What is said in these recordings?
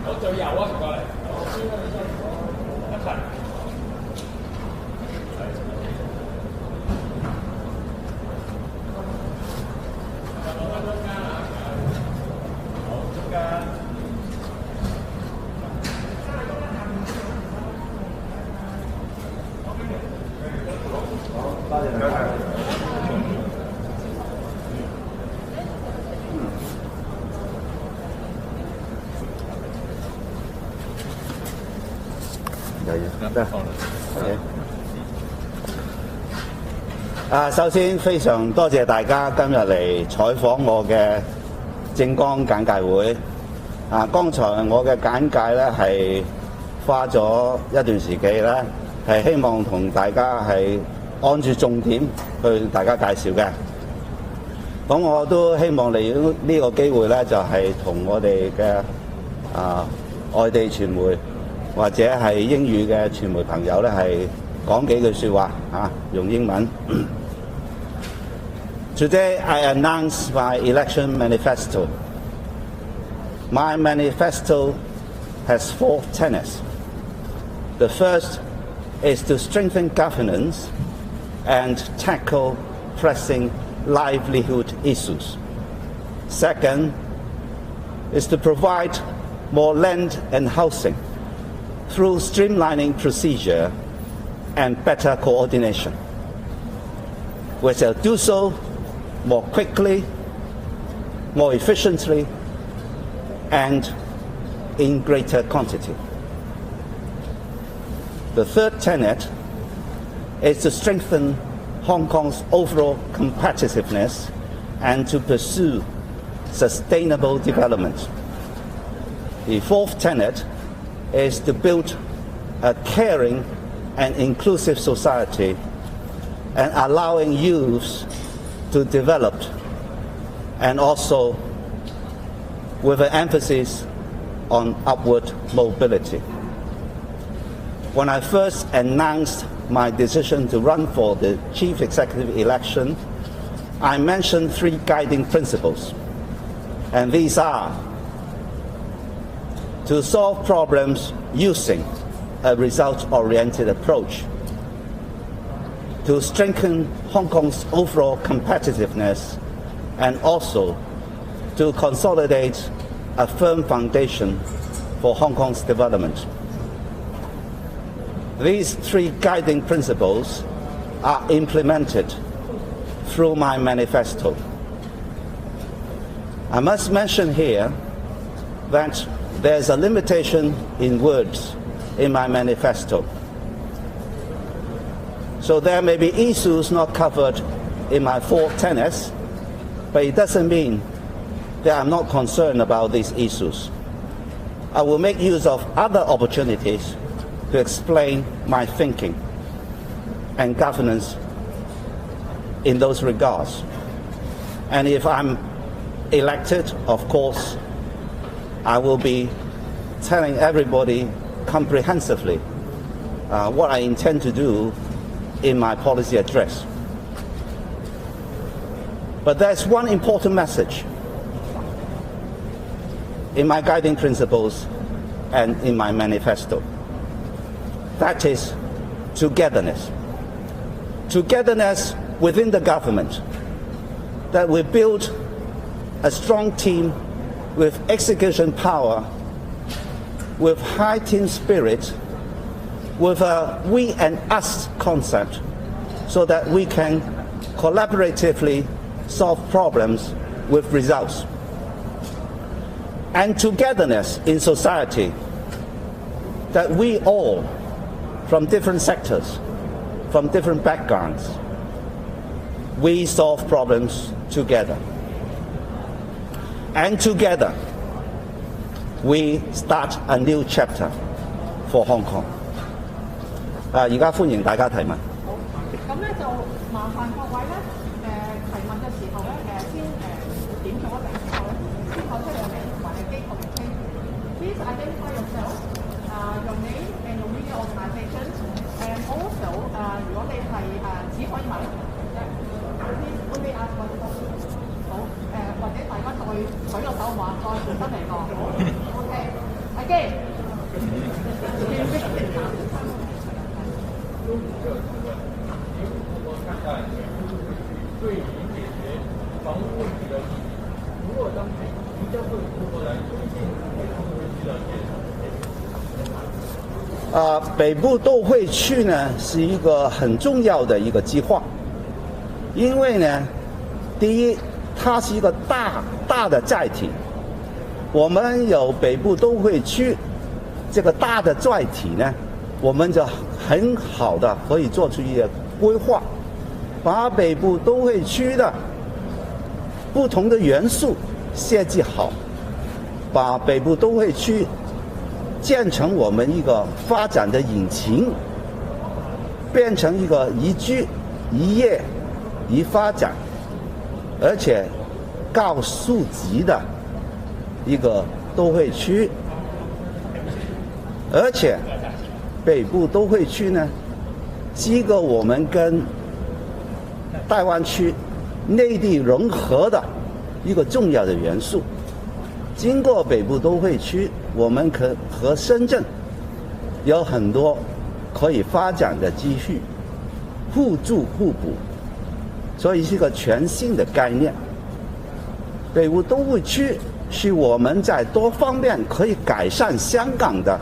我最右啊，唔該。一齊。首先非常多謝大家今日嚟採訪我嘅政綱簡介會。剛才我嘅簡介咧係花咗一段時期咧，係希望同大家係按住重點去大家介紹嘅。咁我都希望利用呢個機會咧，就係同我哋嘅外地傳媒或者係英語嘅傳媒朋友咧，係講幾句説話用英文。Today I announce my election manifesto. My manifesto has 4 tenets. The first is to strengthen governance and tackle pressing livelihood issues. Second is to provide more land and housing through streamlining procedure and better coordination. We shall do so more quickly, more efficiently, and in greater quantity. The third tenet is to strengthen Hong Kong's overall competitiveness and to pursue sustainable development. The fourth tenet is to build a caring and inclusive society and allowing youths to develop, and also with an emphasis on upward mobility. When I first announced my decision to run for the chief executive election, I mentioned 3 guiding principles, and these are to solve problems using a results-oriented approach, to strengthen Hong Kong's overall competitiveness, and also to consolidate a firm foundation for Hong Kong's development. These 3 guiding principles are implemented through my manifesto. I must mention here that there's a limitation in words in my manifesto. So there may be issues not covered in my 4 tenets, but it doesn't mean that I'm not concerned about these issues. I will make use of other opportunities to explain my thinking and governance in those regards. And if I'm elected, of course, I will be telling everybody comprehensively what I intend to do in my policy address. But there's one important message in my guiding principles and in my manifesto. That is togetherness. Togetherness within the government, that we build a strong team with execution power, with high team spirit, with a we and us concept, so that we can collaboratively solve problems with results. And togetherness in society, that we all, from different sectors, from different backgrounds, we solve problems together. And together, we start a new chapter for Hong Kong. 而家歡迎大家提問。好，咁咧就麻煩各位咧，提問嘅時候咧，先點咗名之後咧，先講出你嘅名同埋你機構名稱。Please identify yourself, your name and your media organization and also 如果你係只可以買一個，please only ask one question。好或者大家再舉個手話，再重新嚟過。OK，again。对于解决房屋问题的意义，如何当局将会如何来推进房屋问题的解决？北部都会区呢是一个很重要的一个计划，因为呢，第一，它是一个大的载体，我们有北部都会区这个大的载体呢，我们就很好的可以做出一个规划，把北部都会区的不同的元素设计好，把北部都会区建成我们一个发展的引擎，变成一个宜居、宜业、宜发展，而且高数级的一个都会区。而且北部都会区呢，是一个我们跟大湾区内地融合的一个重要的元素。经过北部都会区，我们可和深圳有很多可以发展的机遇，互助互补，所以是一个全新的概念。北部都会区是我们在多方面可以改善香港的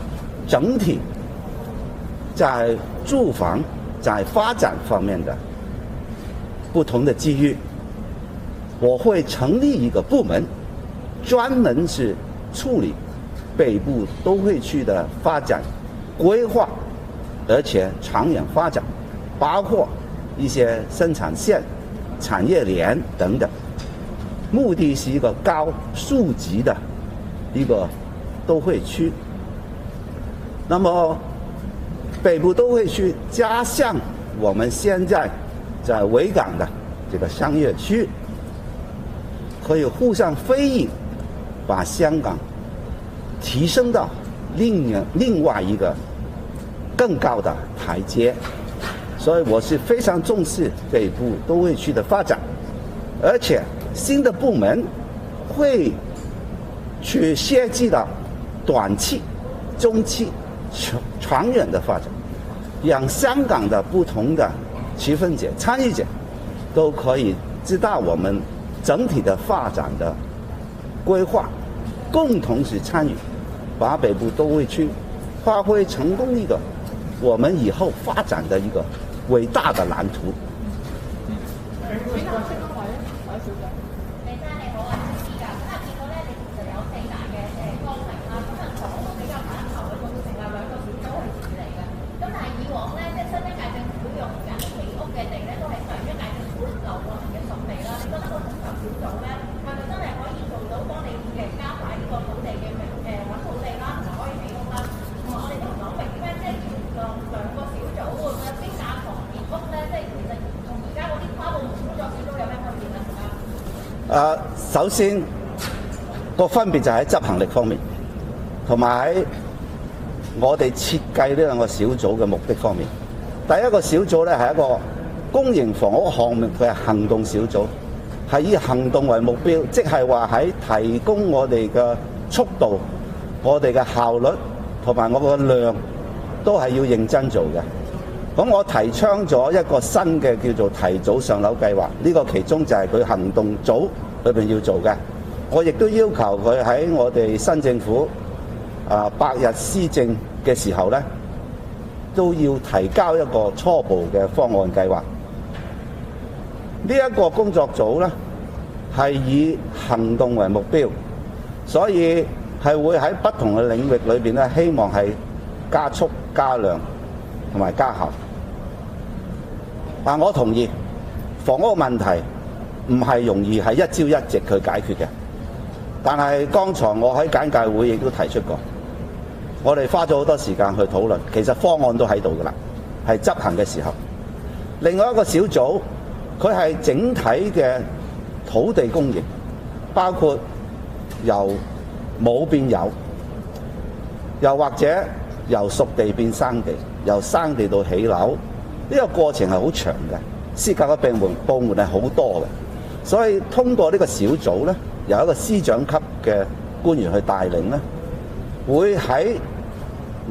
整体在住房、在发展方面的不同的机遇。我会成立一个部门，专门是处理北部都会区的发展规划，而且长远发展，包括一些生产线、产业链等等。目的是一个高数级的一个都会区。那么北部都会区加上我们现在在维港的这个商业区，可以互相飞应，把香港提升到另外一个更高的台阶。所以我是非常重视北部都会区的发展，而且新的部门会去设计到短期、中期、长远的发展，让香港的不同的持份者、参与者都可以知道我们整体的发展的规划，共同去参与，把北部都会区发挥成功一个我们以后发展的一个伟大的蓝图。首先個分別就喺執行力方面，同埋喺我哋設計呢兩個小組嘅目的方面。第一個小組咧係一個公營房屋項目嘅行動小組，係以行動為目標，即係話喺提供我哋嘅速度、我哋嘅效率同埋我個量都係要認真做嘅。咁我提倡咗一個新嘅叫做提早上樓計劃，呢個其中就係佢行動組裏邊要做嘅。我亦都要求佢喺我哋新政府100日施政嘅時候咧，都要提交一個初步嘅方案計劃。呢一個工作組咧係以行動為目標，所以係會喺不同嘅領域裏邊咧，希望係加速、加量同埋加效。但我同意房屋問題唔係容易係一朝一夕去解決嘅。但係剛才我喺簡介會亦都提出過，我哋花咗好多時間去討論，其實方案都喺度㗎啦，係執行嘅時候。另外一個小組，佢係整體嘅土地供應，包括由冇變有，又或者由熟地變生地，由生地到起樓，呢個過程係好長嘅，涉及嘅部門係好多嘅，所以通過呢個小組咧，由一個司長級嘅官員去帶領咧，會喺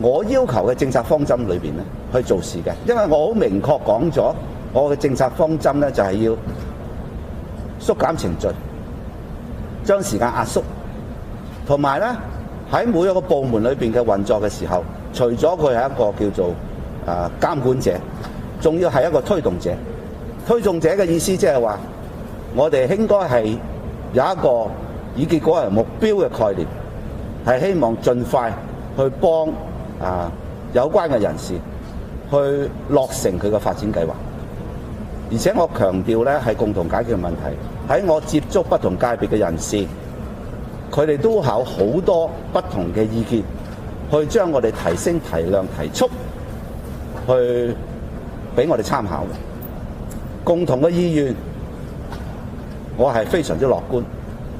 我要求嘅政策方針裏邊咧去做事嘅，因為我好明確講咗，我嘅政策方針咧就係要縮減程序，將時間壓縮，同埋咧喺每一個部門裏邊嘅運作嘅時候，除咗佢係一個叫做監管者，仲要係一個推動者。推動者嘅意思即係話，我哋應該係有一個以結果為目標嘅概念，係希望盡快去幫有關嘅人士去落成佢嘅發展計劃。而且我強調咧係共同解決問題。喺我接觸不同界別嘅人士，佢哋都有好多不同嘅意見，去將我哋提升、提量、提速，去俾我哋參考嘅。共同嘅意願，我係非常之樂觀，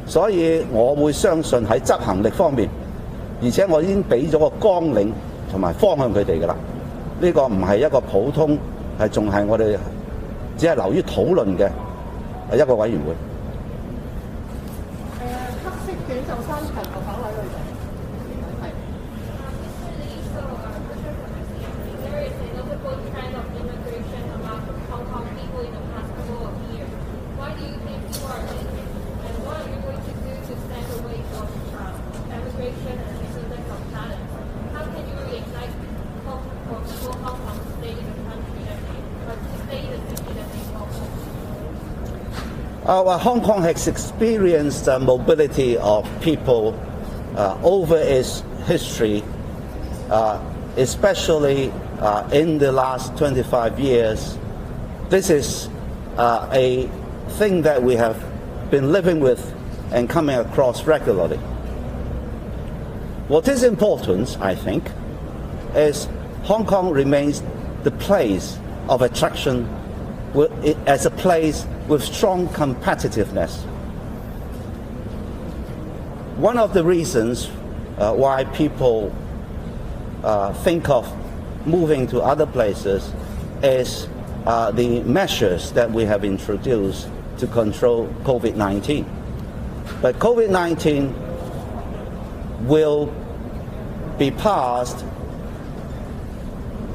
所以我會相信喺執行力方面，而且我已經俾咗個綱領同埋方向佢哋㗎啦。呢個唔係一個普通，係仲係我哋只係流於討論嘅一個委員會。黑色短袖衫長頭髮女仔，係。Hong Kong has experienced the mobility of people over its history, especially in the last 25 years. This is a thing that we have been living with and coming across regularly. What is important, I think, is Hong Kong remains the place of attraction as a place with strong competitiveness. One of the reasons why people think of moving to other places is the measures that we have introduced to control COVID-19. But COVID-19 will be passed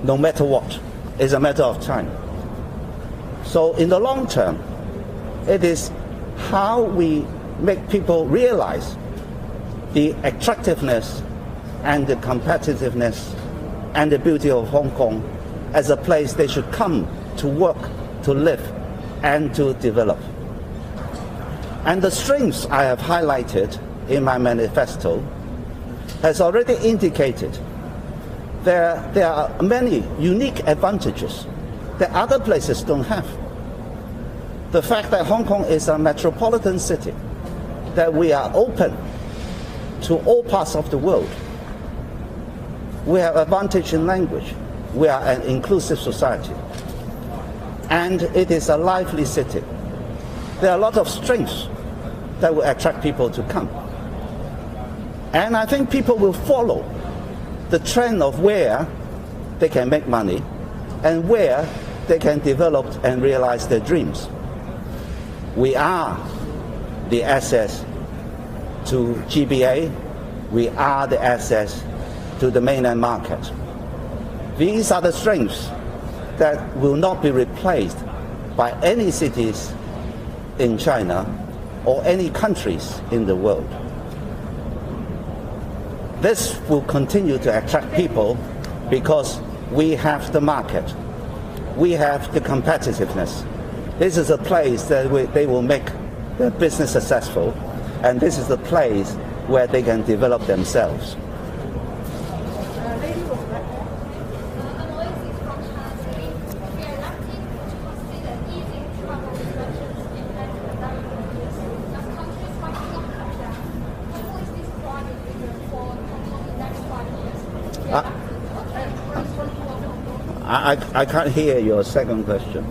no matter what. It's a matter of time. So in the long term, it is how we make people realize the attractiveness and the competitiveness and the beauty of Hong Kong as a place they should come to work, to live, and to develop. And the strengths I have highlighted in my manifesto has already indicated there are many unique advantages that other places don't have. The fact that Hong Kong is a metropolitan city, that we are open to all parts of the world. We have advantage in language. We are an inclusive society. And it is a lively city. There are a lot of strengths that will attract people to come. And I think people will follow the trend of where they can make money and where they can develop and realize their dreams. We are the access to GBA. We are the access to the mainland market. These are the strengths that will not be replaced by any cities in China or any countries in the world. This will continue to attract people because we have the market. We have the competitiveness. This is a place that they will make their business successful, and this is the place where they can develop themselves. I can't hear your second question.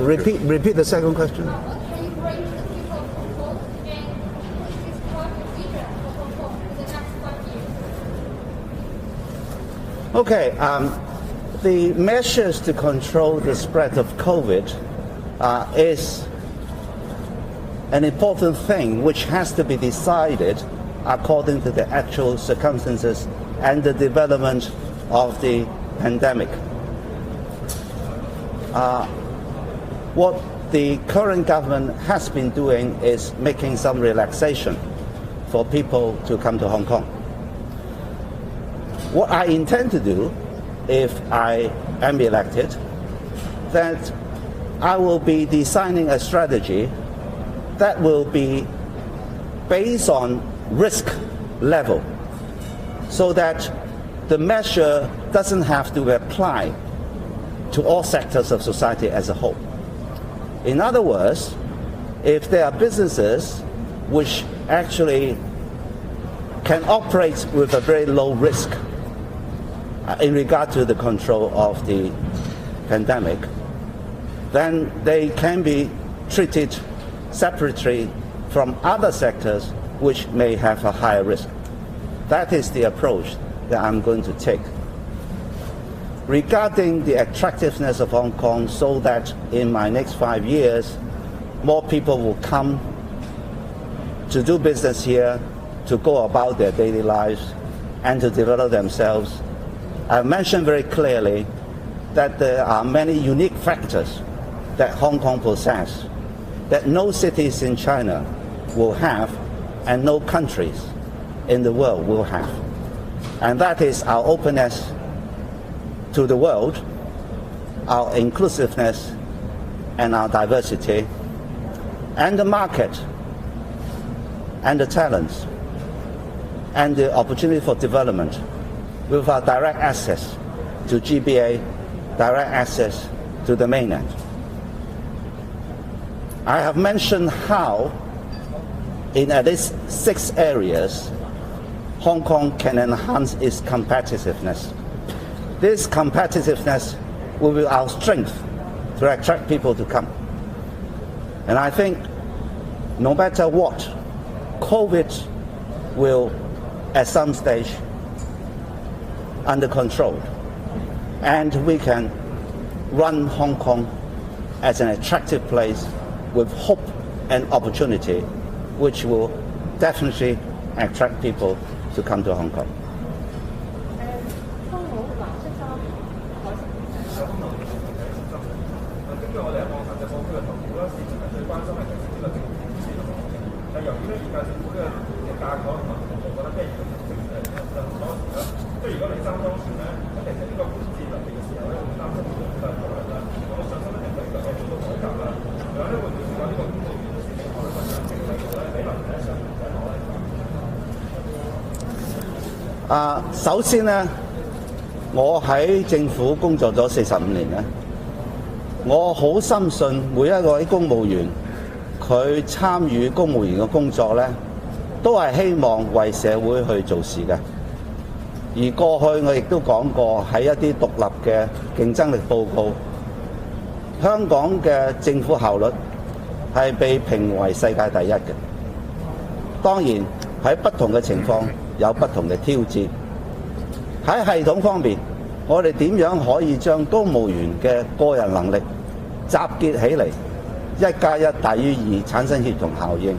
Repeat the second question. Can you bring the people of Hong Kong and describe the future of Hong Kong in the next 5 years? Okay. The measures to control the spread of COVID is an important thing which has to be decided according to the actual circumstances and the development of the pandemic. What the current government has been doing is making some relaxation for people to come to Hong Kong. What I intend to do, if I am elected, that I will be designing a strategy that will be based on risk level, so that the measure doesn't have to apply to all sectors of society as a whole. In other words, if there are businesses which actually can operate with a very low risk in regard to the control of the pandemic, then they can be treated separately from other sectors which may have a higher risk. That is the approach that I'm going to take. Regarding the attractiveness of Hong Kong, so that in my next 5 years, more people will come to do business here, to go about their daily lives, and to develop themselves, I mentioned very clearly that there are many unique factors that Hong Kong possesses that no cities in China will have and no countries in the world will have. And that is our openness to the world, our inclusiveness and our diversity, and the market, and the talents, and the opportunity for development with our direct access to GBA, direct access to the mainland. I have mentioned how, in at least 6 areas, Hong Kong can enhance its competitiveness. This competitiveness will be our strength to attract people to come. And I think no matter what, COVID will, at some stage, under control. And we can run Hong Kong as an attractive place with hope and opportunity, which will definitely attract people to come to Hong Kong.首先呢，我喺政府工作咗45年咧，我好深信每一位公務員佢參與公務員嘅工作咧，都係希望為社會去做事嘅。而過去我亦都講過喺一啲獨立嘅競爭力報告，香港嘅政府效率係被評為世界第一嘅。當然喺不同嘅情況有不同嘅挑戰。喺系統方面，我哋點樣可以將公務員嘅個人能力集結起嚟，1+1大於2，產生協同效應，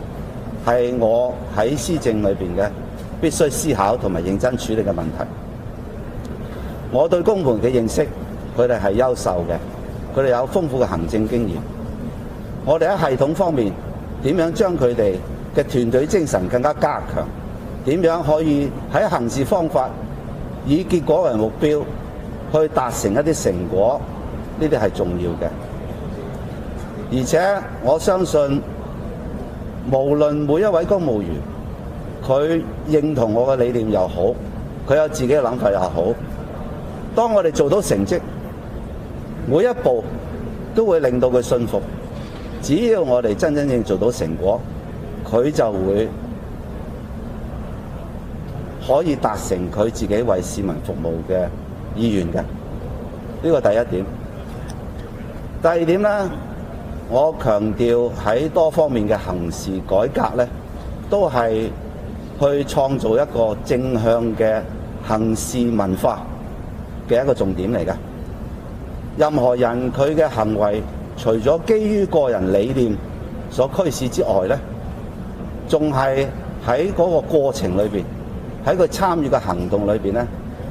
係我喺施政裏邊嘅必須思考同埋認真處理嘅問題。我對公務員嘅認識，佢哋係優秀嘅，佢哋有豐富嘅行政經驗。我哋喺系統方面點樣將佢哋嘅團隊精神更加加強？點樣可以喺行事方法以結果為目標，去達成一啲成果？呢啲係重要嘅。而且我相信，無論每一位公務員，佢認同我嘅理念又好，佢有自己嘅諗法又好，當我哋做到成績，每一步都會令到佢信服。只要我哋真正做到成果，佢就會可以達成佢自己為市民服務嘅意願嘅。呢個第一點。第二點呢，我強調喺多方面嘅行事改革呢，都係去創造一個正向嘅行事文化嘅一個重點嚟嘅。任何人佢嘅行為，除咗基於個人理念所驅使之外呢，仲係喺嗰個過程裏邊，喺佢參與嘅行動裏邊呢，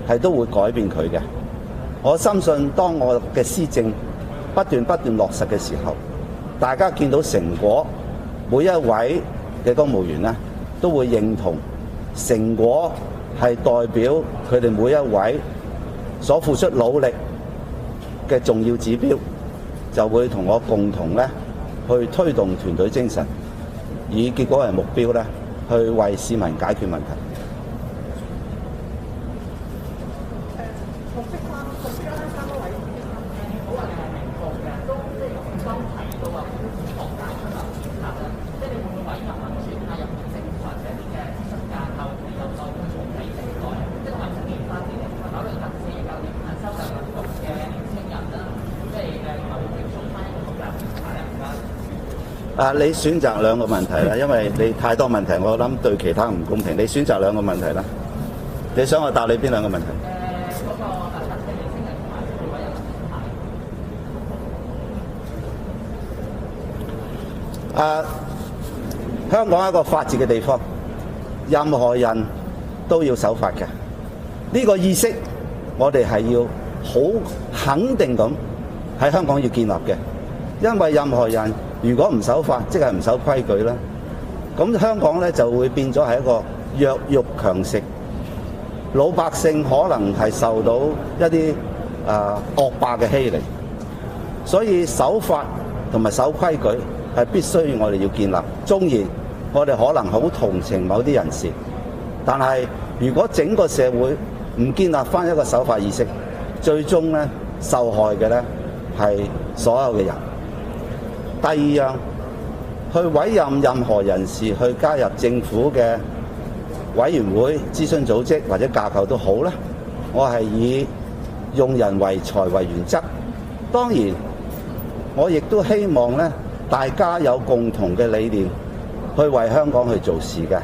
係都會改變佢嘅。我深信當我嘅施政不斷落實嘅時候，大家見到成果，每一位嘅公務員呢，都會認同成果係代表佢哋每一位所付出努力嘅重要指標，就會同我共同咧去推動團隊精神，以結果為目標咧，去為市民解決問題。學識翻佢將3位好話你係明確嘅，都即係用心提到話學界出嚟決策啦，即係你會唔會委任民選啊入政府或者啲嘅諮詢架構，你有再重啟政改，即係同埋青年發展嚟考慮特4舊年收入入局嘅年青人啦，即係投票送翻一個獨立調查人家。你選擇兩個問題啦，因為你太多問題，我諗對其他唔公平。你選擇兩個問題啦，你想我答你邊兩個問題？香港係一個法治嘅地方，任何人都要守法嘅。呢個意識，我哋係要好肯定咁喺香港要建立嘅。因為任何人如果唔守法，即係唔守規矩啦。咁香港咧就會變咗係一個弱肉強食，老百姓可能係受到一啲惡霸嘅欺凌。所以守法同埋守規矩係必須我哋要建立。縱然我哋可能好同情某啲人士，但係如果整個社會唔建立翻一個守法意識，最終咧受害嘅咧係所有嘅人。第二樣，去委任任何人士去加入政府嘅委員會、諮詢組織或者架構都好啦，我係以用人唯才為原則。當然，我亦都希望咧，大家有共同嘅理念去為香港去做事嘅。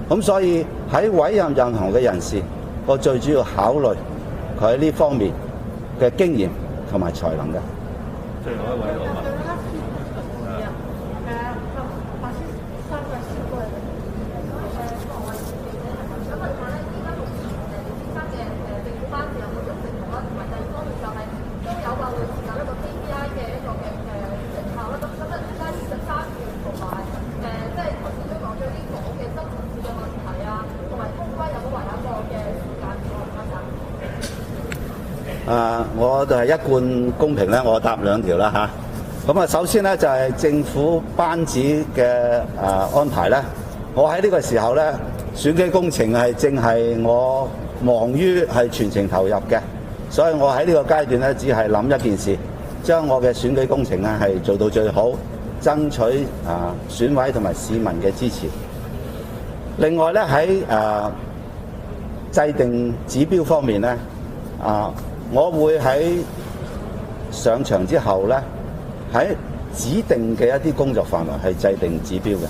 咁所以喺委任任何嘅人士，我最主要考慮佢喺呢方面嘅經驗同埋才能嘅。最後一位我問。我就係一貫公平咧，我答兩條啦嚇。咁首先咧就係政府班子嘅安排咧，我喺呢個時候咧，選舉工程係正係我忙於係全程投入嘅，所以我喺呢個階段咧，只係諗一件事，將我嘅選舉工程咧係做到最好，爭取選委同埋市民嘅支持。另外咧喺制定指標方面咧，我會喺上場之後咧，喺指定嘅一啲工作範圍係制定指標嘅。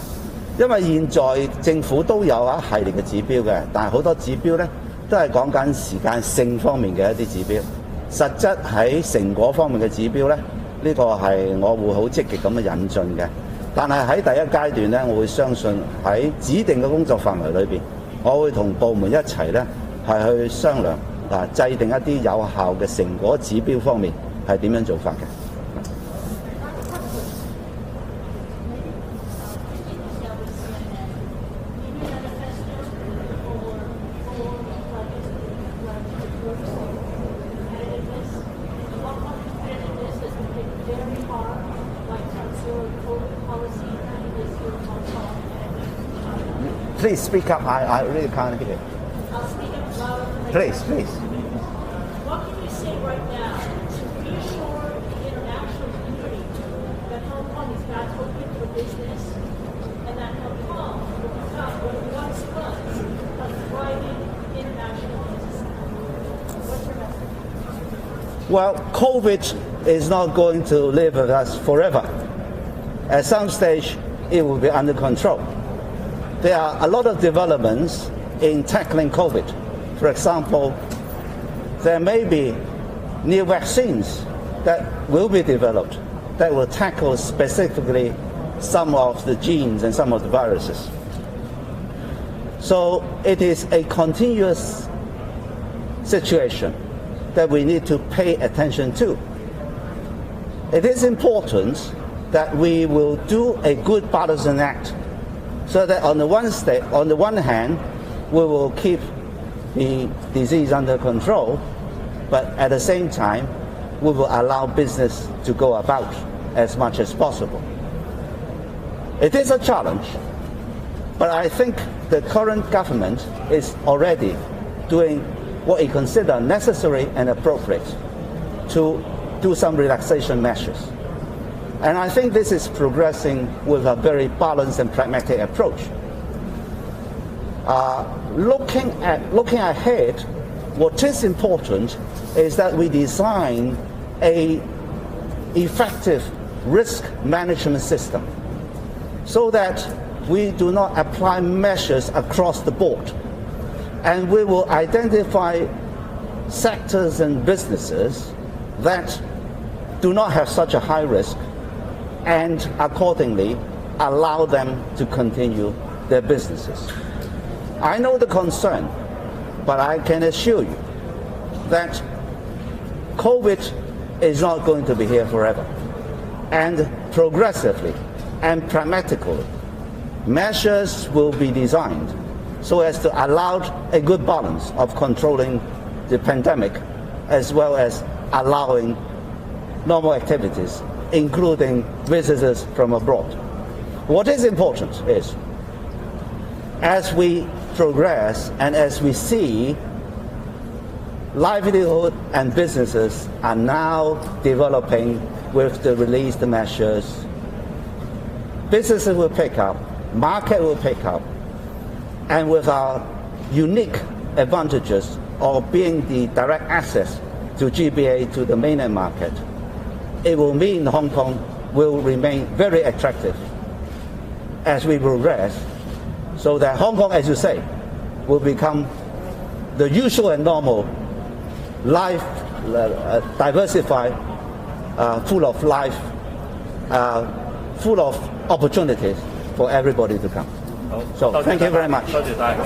因為現在政府都有一系列嘅指標嘅，但係好多指標咧都係講緊時間性方面嘅一啲指標。實質喺成果方面嘅指標咧，呢個係我會好積極咁樣引進嘅。但係喺第一階段咧，我會相信喺指定嘅工作範圍裏邊，我會同部門一齊咧係去商量。制定一啲有效嘅成果指標方面係點樣做法嘅？Please speak up. I really can't hear you. Please. What can you say right now to reassure the international community that Hong Kong is back open for business and that Hong Kong will become what it once was, a thriving international business center? What's your message? Well, COVID is not going to live with us forever. at some stage it will be under control. There are a lot of developments in tackling COVID. For example, there may be new vaccines that will be developed that will tackle specifically some of the genes and some of the viruses. So it is a continuous situation that we need to pay attention to. It is important that we will do a good balancing act so that on the one hand, we will keep the disease under control, but at the same time, we will allow business to go about as much as possible. It is a challenge, but I think the current government is already doing what it considers necessary and appropriate to do some relaxation measures. And I think this is progressing with a very balanced and pragmatic approach. Looking ahead, what is important is that we design an effective risk management system so that we do not apply measures across the board. And we will identify sectors and businesses that do not have such a high risk and accordingly allow them to continue their businesses. I know the concern, but I can assure you that COVID is not going to be here forever. And progressively and pragmatically, measures will be designed so as to allow a good balance of controlling the pandemic as well as allowing normal activities, including visitors from abroad. What is important is, as we progress and as we see livelihood and businesses are now developing with the released measures, businesses will pick up, market will pick up, and with our unique advantages of being the direct access to GBA, to the mainland market, it will mean Hong Kong will remain very attractive as we progress, so that Hong Kong, as you say, will become the usual and normal, life, diversified, full of life, full of opportunities for everybody to come. So thank you very much. 多謝晒，多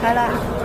係啦。